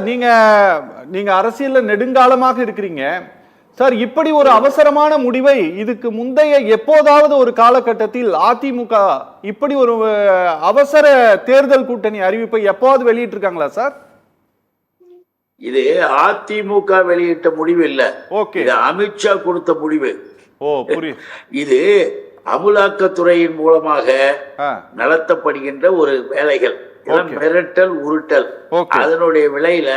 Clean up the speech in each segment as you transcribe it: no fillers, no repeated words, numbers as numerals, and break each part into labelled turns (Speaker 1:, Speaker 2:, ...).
Speaker 1: நீங்க நீங்க அரசியல்ல நெடுங்காலமாக இருக்கிறீங்க சார். இப்படி ஒரு அவசரமான முடிவை இதுக்கு முந்தைய எப்போதாவது ஒரு காலகட்டத்தில் அதிமுக இப்படி ஒரு அவசர தேர்தல் கூட்டணி அறிவிப்பை எப்போது வெளியிட்டிருக்காங்களா சார்?
Speaker 2: இது அதிமுக வெளியிட்ட முடிவு இல்ல.
Speaker 1: ஓகே,
Speaker 2: இது அமித்ஷா கொடுத்த முடிவு.
Speaker 1: ஓ புரியுது.
Speaker 2: இது அமலாக்கத்துறையின் மூலமாக நடத்தப்படுகின்ற ஒரு வேலைகள், மிரட்டல் உருட்டல். அதனுடைய விலையில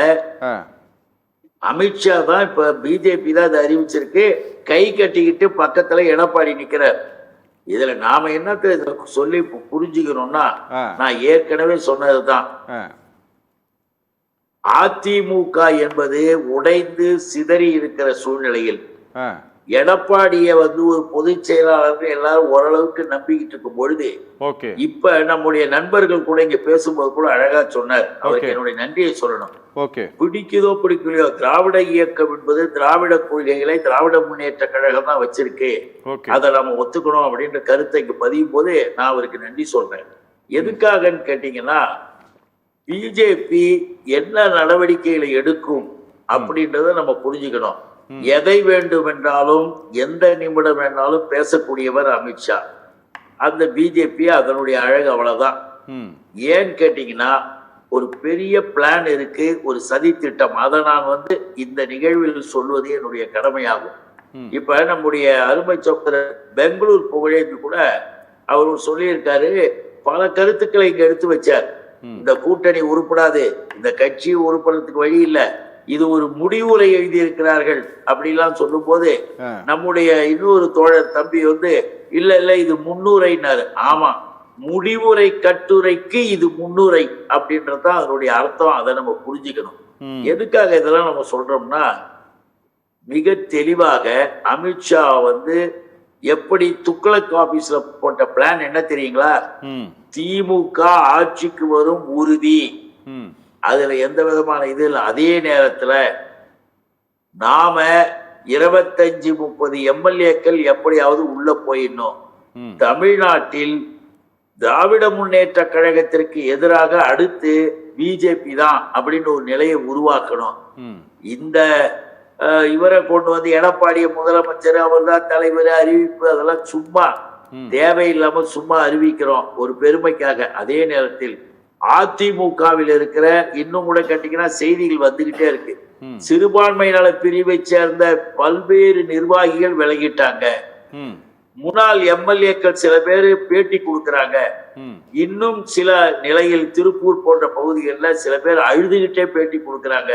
Speaker 2: அமித்ஷா தான் இப்ப பிஜேபி தான் அதை அறிவிச்சிருக்கு. கை கட்டிக்கிட்டு பக்கத்துல எடப்பாடி நிக்கிறார். இதுல நாம என்னத்தை சொல்லி புரிஞ்சுக்கணும்னா, நான் ஏற்கனவே சொன்னதுதான், அதிமுக என்பது உடைந்து சிதறி இருக்கிற சூழ்நிலையில் எடப்பாடிய ஒரு பொதுச் செயலாளர் எல்லாரும் ஓரளவுக்கு நம்பிக்கிட்டு இருக்கும் பொழுது, இப்ப நம்முடைய நண்பர்கள் கூட இங்க பேசும்போது கூட அழகா சொன்னார். அவருக்கு என்னுடைய நன்றியை சொல்லணும். பிடிக்குதோ பிடிக்கலையோ, திராவிட இயக்கம் என்பது திராவிட கொள்கைகளை திராவிட முன்னேற்ற கழகம் தான் வச்சிருக்கு, அதை நம்ம ஒத்துக்கணும் அப்படின்ற கருத்தை இங்க பதியும் போது நான் அவருக்கு நன்றி சொல்றேன். எதுக்காகன்னு கேட்டீங்கன்னா, பிஜேபி என்ன நடவடிக்கைகளை எடுக்கும் அப்படின்றத நம்ம புரிஞ்சுக்கணும். எதை வேண்டுமென்றாலும் எந்த நிமிடம் வேணாலும் பேசக்கூடியவர் அமித்ஷா. அந்த பிஜேபி அதனுடைய அழகு அவ்வளவுதான். ஏன்னு கேட்டீங்கன்னா, ஒரு பெரிய பிளான் இருக்கு, ஒரு சதி திட்டம். அதை நான் இந்த நிகழ்வில் சொல்வது என்னுடைய கடமையாகும். இப்ப நம்முடைய அருமை சகோதரர் பெங்களூர் புகழேந்தி கூட அவர் சொல்லியிருக்காரு, பல கருத்துக்களை இங்க எடுத்து வச்சார். இந்த கூட்டணி உருப்படாது, இந்த கட்சி உருப்படுறதுக்கு வழி இல்லை, இது ஒரு முடிவுரை எழுதியிருக்கிறார்கள் அப்படிலாம் சொல்லும் போது நம்முடைய இன்னொரு தோழர் தம்பி இல்ல இல்ல இது முன்னுரைனாரு. ஆமா, முடிவுரை கட்டுரைக்கு இது முன்னுரை அப்படின்றதான் அதனுடைய அர்த்தம். அதை நம்ம புரிஞ்சுக்கணும். எதுக்காக இதெல்லாம் நம்ம சொல்றோம்னா, மிக தெளிவாக அமித்ஷா எப்படி துக்ளக் ஆபீஸ்ல போட்ட பிளான் என்ன தெரியுங்களா? திமுக ஆட்சிக்கு வரும் உறுதி, அதுல எந்த விதமான இது இல்லை. அதே நேரத்துல நாம 25-30 எம்எல்ஏக்கள் எப்படியாவது உள்ள போயிடணும். தமிழ்நாட்டில் திராவிட முன்னேற்ற கழகத்திற்கு எதிராக அடுத்து பிஜேபி தான் அப்படின்னு ஒரு நிலையை உருவாக்கணும். இந்த இவரை கொண்டு எடப்பாடிய முதலமைச்சர், அவர் தான் தலைவர், அறிவிப்பு அதெல்லாம் சும்மா தேவையில்லாம சும்மா அறிவிக்கிறோம் ஒரு பெருமைக்காக. அதே நேரத்தில் அதிமுகவில் இருக்கிற இன்னும் கூட கேட்டீங்கன்னா செய்திகள் வந்துகிட்டே இருக்கு, சிறுபான்மை நல பிரிவை சேர்ந்த பல்வேறு நிர்வாகிகள் விலகிட்டாங்க, முன்னாள் எம்எல்ஏக்கள் சில பேர் பேட்டி கொடுக்கறாங்க, இன்னும் சில நிலையில் திருப்பூர் போன்ற பகுதிகளில் சில பேர் அழுதுகிட்டே பேட்டி கொடுக்கறாங்க.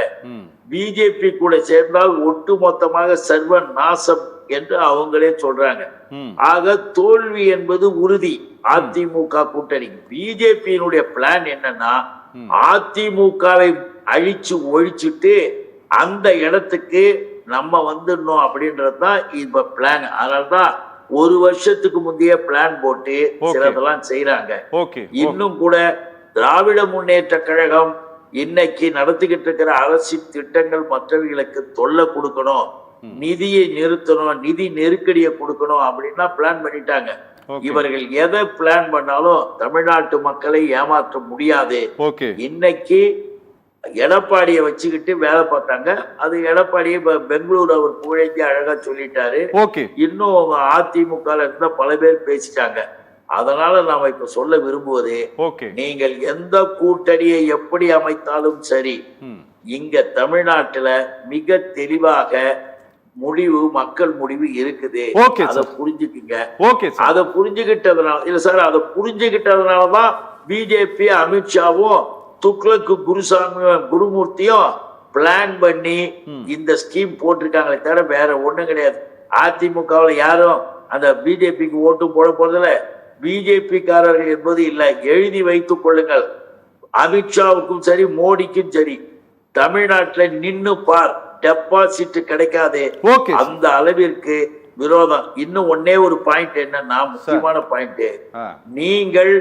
Speaker 2: பிஜேபி கூட சேர்ந்தால் ஒட்டு மொத்தமாக சர்வ நாசம் என்று அவங்களே சொல்றாங்க. ஆக தோல்வி என்பது உறுதி அதிமுக கூட்டணி. பிஜேபியினுடைய பிளான் என்னன்னா, அதிமுகவை அழிச்சு ஒழிச்சுட்டு அந்த இடத்துக்கு நம்ம வந்துடணும் அப்படின்றதுதான் இப்ப பிளான். அதனால்தான் ஒரு வருஷத்துக்கு முந்தைய பிளான் போட்டு சிலதெல்லாம் செய்யறாங்க. இன்னும் கூட திராவிட முன்னேற்ற கழகம் இன்னைக்கு நடத்திக்கிட்டு இருக்கிற அரசின் திட்டங்கள் மற்றவர்களுக்கு தொல்லை கொடுக்கணும், நிதியை நிறுத்தணும், நிதி நெருக்கடியை கொடுக்கணும் அப்படின்னா பிளான் பண்ணிட்டாங்க. இவர்கள் எதை பிளான் பண்ணாலும் தமிழ்நாட்டு மக்களை ஏமாற்ற முடியாது. இன்னைக்கு எடப்பாடியை வச்சுக்கிட்டு வேலை பார்த்தாங்க. அது எடப்பாடியை பெங்களூர் அவர் புகழேந்தி அழகா சொல்லிட்டாரு. இன்னும் அதிமுக இருந்த பல பேர் பேசிட்டாங்க. அதனால நாம இப்ப சொல்ல விரும்புவது, நீங்கள் எந்த கூட்டணியை எப்படி அமைத்தாலும் சரி, இங்க தமிழ்நாட்டுல மிக தெளிவாக முடிவு, மக்கள் முடிவு இருக்குது. அதை புரிஞ்சுக்குங்க. அதை புரிஞ்சுக்கிட்டதுனால இல்ல சார், அதை புரிஞ்சுக்கிட்டதுனாலதான் பிஜேபி அமித்ஷாவும் துக்ளக்கு குருமூர்த்தியும் பிளான் பண்ணி இந்த ஸ்கீம் போட்டிருக்காங்களே தவிர வேற ஒண்ணும் கிடையாது. அதிமுகவில் யாரும் அந்த பிஜேபிக்கு ஓட்டு போட போறதில்ல, பிஜேபி காரர்கள் என்பது இல்லை. எழுதி வைத்துக் கொள்ளுங்கள், அமித்ஷாவுக்கும் சரி மோடிக்கும் சரி, தமிழ்நாட்டில் நின்னு பார், டெபாசிட் கிடைக்காது. அந்த அளவிற்கு விரோதம். இன்னும் ஒன்னே ஒரு பாயிண்ட் என்னன்னா, முக்கியமான பாயிண்ட், நீங்கள்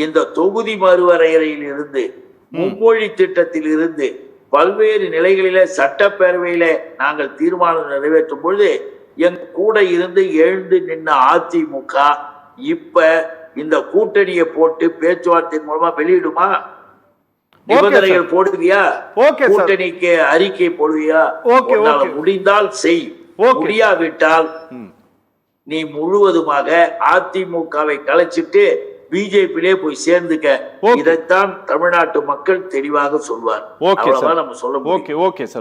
Speaker 2: இந்த தொகுதி மறுவரையறையில் இருந்து, மும்மொழி திட்டத்தில் இருந்து, பல்வேறு நிலைகளில சட்டப்பேரவையில நாங்கள் தீர்மானம் நிறைவேற்றும் பொழுது என் கூட இருந்து எழுந்து நின்ன அதிமுக இப்ப இந்த கூட்டணியை போட்டு பேச்சுவார்த்தை மூலமா வெளியிடுமா? நிபந்தனைகள் போடுவியா?
Speaker 1: Okay sir.
Speaker 2: கூட்டணிக்கு அறிக்கை போடுவியா?
Speaker 1: ஓகே,
Speaker 2: உன்னால
Speaker 1: ஓகே.
Speaker 2: முடிந்தால் செய்,
Speaker 1: ஓகே.
Speaker 2: முடியாவிட்டால் நீ முழுவதுமாக அதிமுகவை கலைச்சிட்டு பிஜேபியிலே போய் சேர்ந்துக்க.
Speaker 1: ஓகே.
Speaker 2: இதைத்தான் தமிழ்நாட்டு மக்கள் தெளிவாக சொல்வார்.
Speaker 1: Okay sir.
Speaker 2: அவ்வளவுதான் நம்ம சொல்ல முடியும்.
Speaker 1: Okay, okay sir.